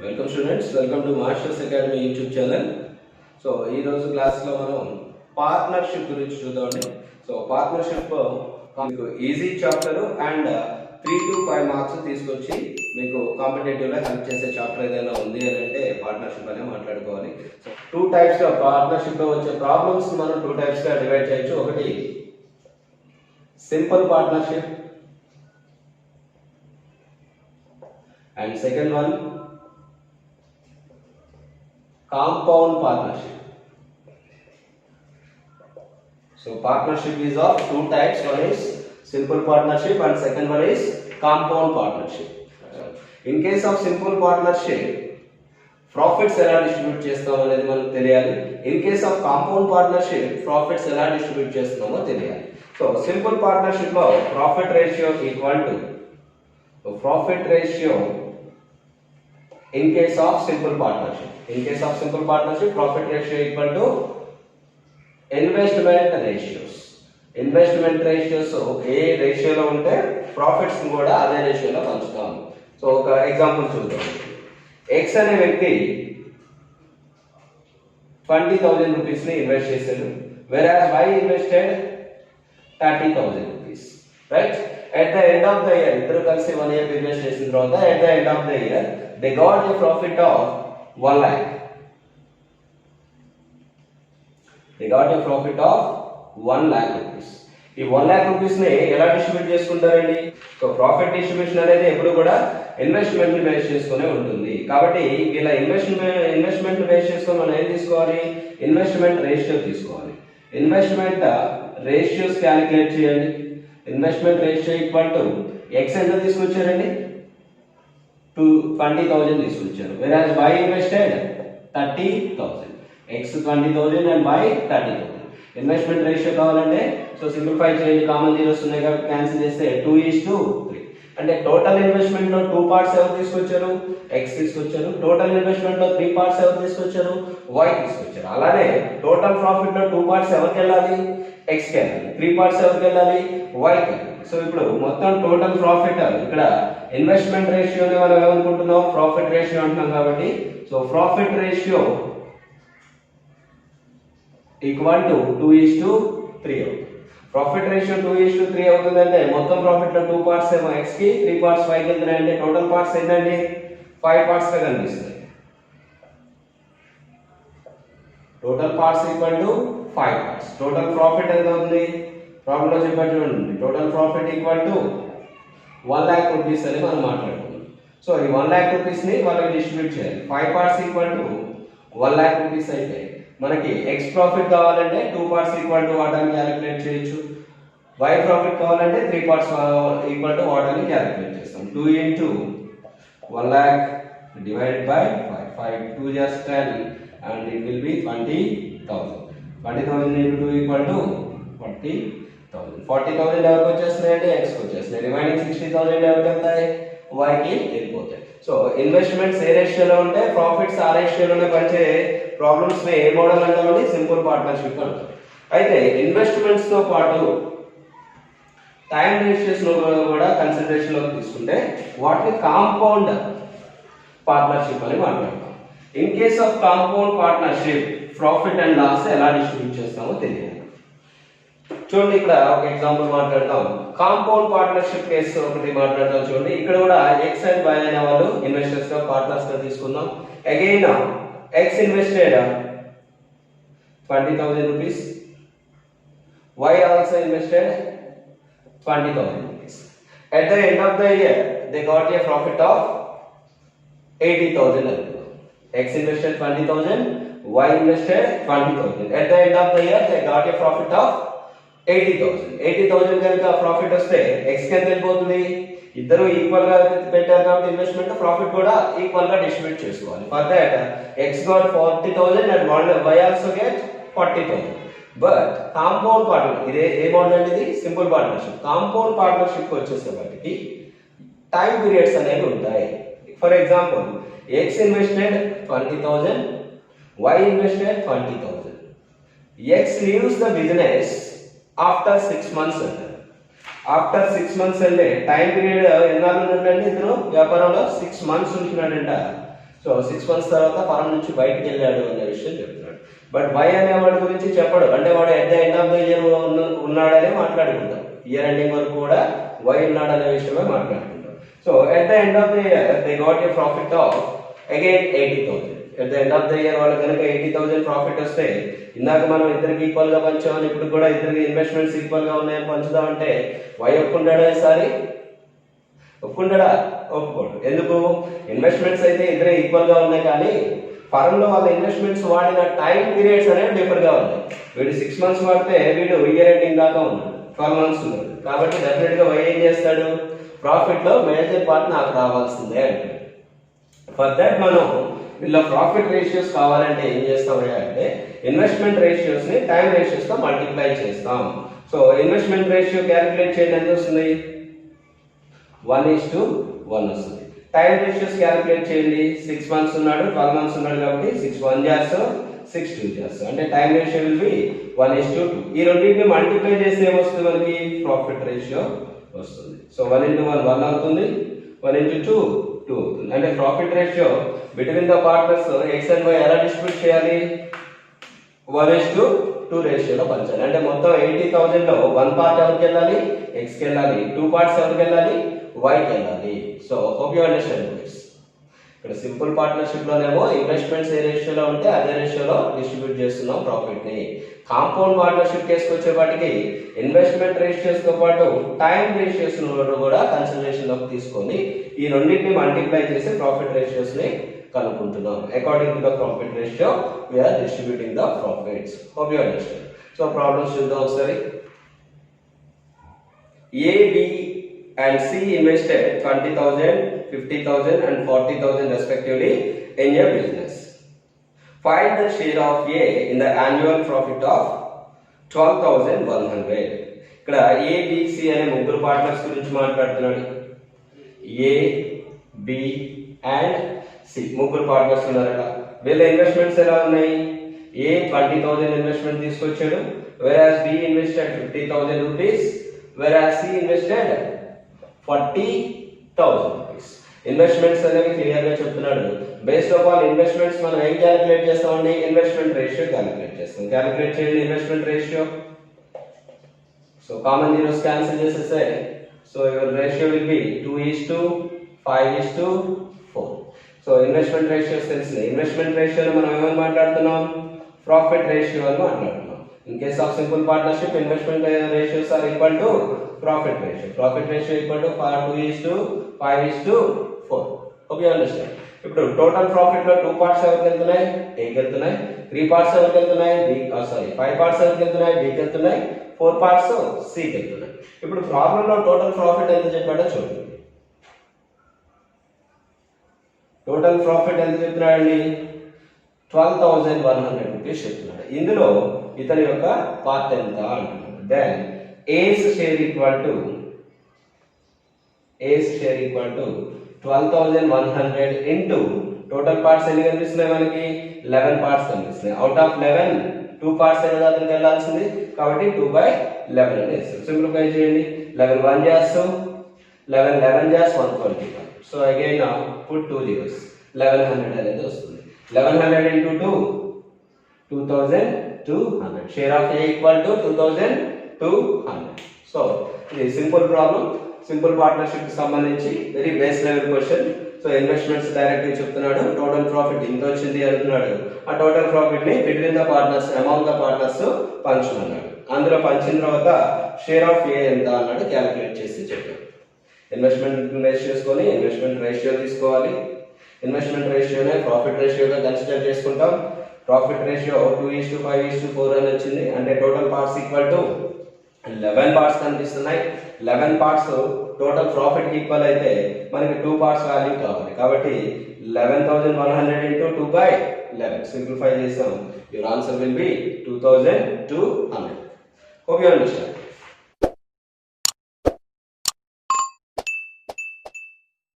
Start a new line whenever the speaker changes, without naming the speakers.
Welcome students, welcome to masters academy YouTube channel. So ఈరోజు క్లాస్లో మనం పార్ట్నర్షిప్ గురించి చూద్దామండి. సో పార్ట్నర్షిప్ మీకు easy chapter and 3 to 5 marks తీసుకొచ్చి మీకు కాంపిటేటివ్లో హెల్ప్ చేసే చాప్టర్ ఏదైనా ఉంది అని అంటే పార్ట్నర్షిప్ అనే మాట్లాడుకోవాలి. సో 2 టైప్స్గా పార్ట్నర్షిప్లో వచ్చే ప్రాబ్లమ్స్ మనం 2 టైప్స్గా డివైడ్ చేయొచ్చు. ఒకటి simple partnership and second one compound partnership. So partnership is of 2 types. One is simple partnership and second one is compound partnership. In case of simple partnership profits ఎలా డిస్ట్రిబ్యూట్ చేస్తామో అనేది మనకు తెలియాలి. In case of compound partnership profits ఎలా distribute చేస్తున్నామో తెలియాలి. So simple partnership లో profit ratio equal to profit ratio in case of simple partnership. In case of simple partnership, profit ratio equal to investment ratios. Investment ratios ఏ రేషియోలో ఉంటే profits కూడా అదే రేషియోలో పంచుతాం. So ఒక ఎగ్జాంపుల్ చూద్దాం. ఎక్స్ అనే వ్యక్తి 20,000 రూపీస్ ని ఇన్వెస్ట్ చేశాడు, whereas Y invested 30,000 rupees, right? At the end of the year, ఇద్దరు కలిసి 1 year ఇన్వెస్ట్ చేసిన తర్వాత at the end of the year they got a profit of 1 lakh. They got a profit of 1 lakh rupees. ఈ 1 lakh rupees ని ఎలా distribute చేసుకుంటారండి? So profit distribution అనేది ఎప్పుడు కూడా ఇన్వెస్ట్మెంట్ ని బేస్ చేసుకునే ఉంటుంది. కాబట్టి ఇలా ఇన్వెస్ట్మెంట్ ని బేస్ చేసుకొని మనం ఏం తీసుకోవాలి? ఇన్వెస్ట్మెంట్ రేషియో తీసుకోవాలి. ఇన్వెస్ట్మెంట్ రేషియోస్ క్యాలిక్యులేట్ చేయండి. Investment ratio equal to X ఎంత తీసుకొచ్చారండి? 20,000 తీసుకొచ్చారు, whereas Y invested 30,000. X 20,000 and Y 30,000. Investment ratio కావాలంటే సో సింప్లిఫై చేయండి, కామన్ జీరోస్ ఉన్నాయి కాబట్టి క్యాన్సిల్ చేస్తే 2:3. అంటే టోటల్ ఇన్వెస్ట్మెంట్ లో 2 పార్ట్స్ ఎవరు తీసుకొచ్చారు? X తీసుకొచ్చారు. టోటల్ ఇన్వెస్ట్మెంట్ లో 3 పార్ట్స్ ఎవరు తీసుకొచ్చారు? Y తీసుకొచ్చారు. అలానే టోటల్ ప్రాఫిట్ లో 2 పార్ట్స్ ఎవరికి వెళ్ళాలి? X కి వెళ్ళాలి. 3 పార్ట్స్ ఎవరికి వెళ్ళాలి? Y కి వెళ్ళాలి. సో ఇప్పుడు మొత్తం టోటల్ ప్రాఫిట్ ఇక్కడ ఇన్వెస్ట్మెంట్ రేషియోని మనం ఏమనుకుంటున్నాం? ప్రాఫిట్ రేషియో అంటున్నాం కాబట్టి so profit ratio equal to 2:3 అవుతుంది. ప్రాఫిట్ రేషియో 2:3 అవుతుందంటే మొత్తం ప్రాఫిట్ లో 2 పార్ట్స్ ఏమో X కి, 3 పార్ట్స్ Y కి వెళ్తున్నాయంటే టోటల్ పార్ట్స్ ఏంటండి? 5 పార్ట్స్ గా కనిపిస్తుంది. Total parts equal to 5 parts. Total profit ఎంత అవుతుంది? ప్రాబ్లం లో చెప్పారు చూడండి, total profit equal to 1 lakh rupees అని మనం మాట్లాడుకున్నాం. సో ఈ 1 lakh rupees ని వాళ్ళకి డిస్ట్రిబ్యూట్ చేయాలి. 5 parts equal to 1 lakh rupees అయితే మనకి X ప్రాఫిట్ కావాలంటే 2 పార్ట్స్ ఈక్వల్ టు వాట్ అని క్యాలిక్యులేట్ చేయొచ్చు. Y ప్రాఫిట్ కావాలంటే 3 పార్ట్స్ ఈక్వల్ టు వాట్ అని క్యాలిక్యులేట్ చేస్తాం. 2 into 1 lakh divided by 5. 5 2 just 10 and it will be 20,000. 20,000 into 2 equal to 40,000. 40,000 ఎవరికి వచ్చేస్తున్నాయంటే X కి వచ్చేస్తున్నాయి. రిమైనింగ్ 60,000 ఎవరికి వెళ్తాయి? Y కి వెళ్ళిపోతాయి. సో ఇన్వెస్ట్మెంట్స్ ఏ రేషియోలో ఉంటే ప్రాఫిట్స్ ఆ రేషియోలోనే పంచే ప్రాబ్లమ్స్ ని ఏ మోడల్ అంటామండి? సింపుల్ పార్ట్నర్షిప్ అంటారు. అయితే ఇన్వెస్ట్మెంట్స్ తో పాటు టైం రేషియోస్ కూడా కన్సిడరేషన్ లోకి తీసుకుంటే వాటిని కాంపౌండ్ పార్ట్నర్షిప్ అని మాట్లాడతాం. In case of compound partnership profit and loss ఎలా డిస్ట్రిబ్యూట్ చేస్తామో తెలియాలి. చూడండి, ఇక్కడ ఒక ఎగ్జాంపుల్ మాట్లాడతాం. కాంపౌండ్ పార్ట్నర్షిప్ కేసు ఒకటి మాట్లాడతాం. చూడండి, ఇక్కడ కూడా X అండ్ Y అనే వాళ్ళు ఇన్వెస్టర్స్ గా పార్ట్నర్స్ గా తీసుకుందాం. Again X invested 20,000 rupees. Y also invested 20,000 rupees. At the end of the year, they got a profit of 80,000. X invested 20,000, Y invested 20,000. At the end of the year, they got a profit of 80,000. 80,000 కనుక profit వస్తే X కి ఎంత వెళ్ళిపోతుంది? ఇద్దరు equal గా పెట్టారు కాబట్టి investment profit కూడా ఈక్వల్ గా డిస్ట్రిబ్యూట్ చేసుకోవాలి. For that X got 40,000 and Y also get 40,000. But compound partner ఇదే ఏ మోడల్ అంటే ఇది సింపుల్ పార్ట్నర్షిప్. కాంపౌండ్ పార్ట్నర్షిప్ వచ్చేసేపటికి టైం పీరియడ్స్ అనేవి ఉంటాయి. For example X invested 20,000, Y invested 20,000. X leaves the business after 6 months. After 6 months అంటే time period ఎన్నాళ్ళు ఉన్నట్టు ఇతను వ్యాపారంలో 6 months ఉంటున్నాడంట. సో సో 6 months తర్వాత ఫారం నుంచి బయటకు వెళ్ళాడు అనే విషయం చెప్తున్నాడు. బట్ వై అనేవాడి గురించి చెప్పడు, అంటే వాడు at the end of the year ఉన్నాడనే మాట్లాడుకుంటాం. ఇయర్ ఎండింగ్ వరకు కూడా వై ఉన్నాడనే విషయమే మాట్లాడుకుంటాం. So at the end of the year they got a profit of again 80,000. At the end of the year వాళ్ళు కనుక 80,000 ప్రాఫిట్ వస్తే, ఇందాక మనం ఇద్దరికి ఈక్వల్ గా పంచామని, ఇప్పుడు కూడా ఇద్దరికి ఇన్వెస్ట్మెంట్స్ ఈక్వల్ గా ఉన్నాయని పంచుదామంటే వై ఒప్పుకుంటాడా ఈసారి? ఒప్పుకుంటాడా? ఒప్పుకోడు. ఎందుకు? ఇన్వెస్ట్మెంట్స్ అయితే ఇద్దరే ఈక్వల్ గా ఉన్నాయి, కానీ ఫారం లో వాళ్ళ ఇన్వెస్ట్మెంట్స్ వాడిన టైం పీరియడ్స్ అనేవి డిఫర్ గా ఉన్నాయి. వీడు 6 months వాడితే వీడు ఇయర్ ఎండింగ్ దాకా ఉన్నాడు, 12 months ఉన్నాడు. కాబట్టి డెఫినెట్ గా వై ఏం చేస్తాడు? ప్రాఫిట్ లో మేజర్ పార్ట్ నాకు రావాల్సిందే అంటే. ఫర్ దట్ మనం వీళ్ళ ప్రాఫిట్ రేషియోస్ కావాలంటే ఏం చేస్తామయ్యా అంటే, ఇన్వెస్ట్మెంట్ రేషియోస్ ని టైం రేషియోస్ తో మల్టిప్లై చేస్తాం. సో ఇన్వెస్ట్మెంట్ రేషియో క్యాలిక్యులేట్ చేయండి, ఎంత వస్తుంది? 1:1 వస్తుంది. టైం రేషియోస్ క్యాలిక్యులేట్ చేయండి. 6 months ఉన్నాడు, 12 months ఉన్నాడు, కాబట్టి 6 1 చేస్తాం, 6 2 చేస్తాం. అంటే టైం రేషియో విల్ బి 1:2. ఈ రెండింటిని మల్టిప్లై చేస్తే ఏమొస్తుంది మనకి? ప్రాఫిట్ రేషియో వస్తుంది. సో 1:1 1 అవుతుంది, 1:2 2 అవుతుంది. అంటే profit ratio between the partners x and y ఎలా డిస్ట్రిబ్యూట్ చేయాలి? 1:2 రేషియోలో పంచాలి. అంటే మొత్తం 80,000 లో 1 part ఎవరికి వెళ్ళాలి? ఎక్స్ కి వెళ్ళాలి. 2 parts ఎవరికి వెళ్ళాలి? వై కి వెళ్ళాలి. So hope you understand this. ఇక్కడ సింపుల్ పార్ట్నర్షిప్ లోనేమో ఇన్వెస్ట్మెంట్స్ ఏ రేషియోలో ఉంటే అదే రేషియోలో డిస్ట్రిబ్యూట్ చేస్తున్నాం ప్రాఫిట్ ని. కాంపౌండ్ పార్ట్నర్షిప్ కేసుకు వచ్చేపాటికి ఇన్వెస్ట్మెంట్ రేషియోస్ తో పాటు టైం రేషియోస్ కూడా కన్సిడరేషన్ లోకి తీసుకొని ఈ రెండింటిని మల్టిప్లై చేసి ప్రాఫిట్ రేషియోస్ ని కనుక్కుంటున్నాం. According to the profit ratio we are distributing the profits. Hope you understand. So problems చూద్దాం ఒకసారి. A, B and C invested 20,000, 50,000 and 40,000 respectively in a business. Find the share of A in the annual profit of 12,100. ఇక్కడ A, B, C అనే ముగ్గురు partners గురించి మాట్లాడుతున్నాడు. A, B and C ముగ్గురు partners ఉన్నారట. వీళ్ళ ఇన్వెస్ట్మెంట్స్ ఎలా ఉన్నాయి? A 20,000 ఇన్వెస్ట్మెంట్ తీసుకొచ్చాడు, whereas B invested 50,000 rupees, whereas C invested 40,000 rupees. Investments అనేవి క్లియర్ గా చెప్తున్నాడు. బేస్డ్ ఆఫ్ ఆల్ ఇన్వెస్ట్మెంట్స్ మనం ఏం క్యాలిక్యులేట్ చేస్తామండి? ఇన్వెస్ట్మెంట్ రేషియో క్యాలిక్యులేట్ చేస్తాం. క్యాలిక్యులేట్ చేయండి investment ratio. So common zeros cancel చేసేస్తే, so your ratio will be 2:5:4. So investment ratios తెలిసింది. ఇన్వెస్ట్మెంట్ రేషియోలో మనం ఏమని మాట్లాడుతున్నాం? ప్రాఫిట్ రేషియో అని మాట్లాడుతున్నాం. In case of simple partnership investment ratios are equal to profit ratio. Profit ratio equal to 2:5:4. Okay understand. ఇప్పుడు total profit లో 2 parts ఎవరికి వెళ్తున్నాయి? A కి వెళ్తున్నాయి. 3 parts ఎవరికి వెళ్తున్నాయి? 5 parts ఎవరికి వెళ్తున్నాయి? B కి వెళ్తున్నాయి. 4 parts C కి వెళ్తున్నాయి. ఇప్పుడు ప్రాబ్లం లో టోటల్ ప్రాఫిట్ ఎంత చెప్పాడో చూడండి. టోటల్ ప్రాఫిట్ ఎంత చెప్తున్నాడండి? 12,100 రూపీస్ చెప్తున్నాడు. ఇందులో ఇతని యొక్క పార్ట్ ఎంత అంటున్నాడు. Then A's share equal to 12,100 into total parts ఎన్ని కనిపిస్తున్నాయి మనకి? 11 parts కనిపిస్తున్నాయి. అవుట్ ఆఫ్ 11 2 parts కదా అతనికి వెళ్ళాల్సింది, కాబట్టి 2/11 అని వేస్తాం. సింప్లిఫై చేయండి. 11 1 చేస్తాం, 11 చేసి 125. సో అగైన్ పుట్ 2 zeros, 1100 అనేది వస్తుంది. 1100 into 2 2200. Share of A equal to 2200. So ఇది సింపుల్ ప్రాబ్లం. సింపుల్ పార్ట్నర్షిప్ కి సంబంధించి very base level question. So investments direct గా చెప్తున్నాడు. టోటల్ ప్రాఫిట్ ఇంత వచ్చింది అంటున్నాడు. ఆ టోటల్ ప్రాఫిట్ ని between the partners amount the partners పంచమన్నాడు. అందులో పంచిన తర్వాత షేర్ ఆఫ్ A ఎంత అన్నాడు క్యాలిక్యులేట్ చేసి చెప్పాడు. ఇన్వెస్ట్మెంట్ రేషియోస్కొని ఇన్వెస్ట్మెంట్ రేషియో తీసుకోవాలి. ఇన్వెస్ట్మెంట్ రేషియోనే ప్రాఫిట్ రేషియోగా కన్సిడర్ చేసుకుంటాం. ప్రాఫిట్ రేషియో 2:5:4 అని వచ్చింది. అంటే total parts equal to 11 parts కనిపిస్తున్నాయి. 11 parts టోటల్ ప్రాఫిట్ ఈక్వల్ అయితే మనకి 2 parts వాల్యూ కావాలి. కాబట్టి 11,100 into 2/11 సింప్లిఫై చేసాం. Your answer will be 2,200. Hope you understand.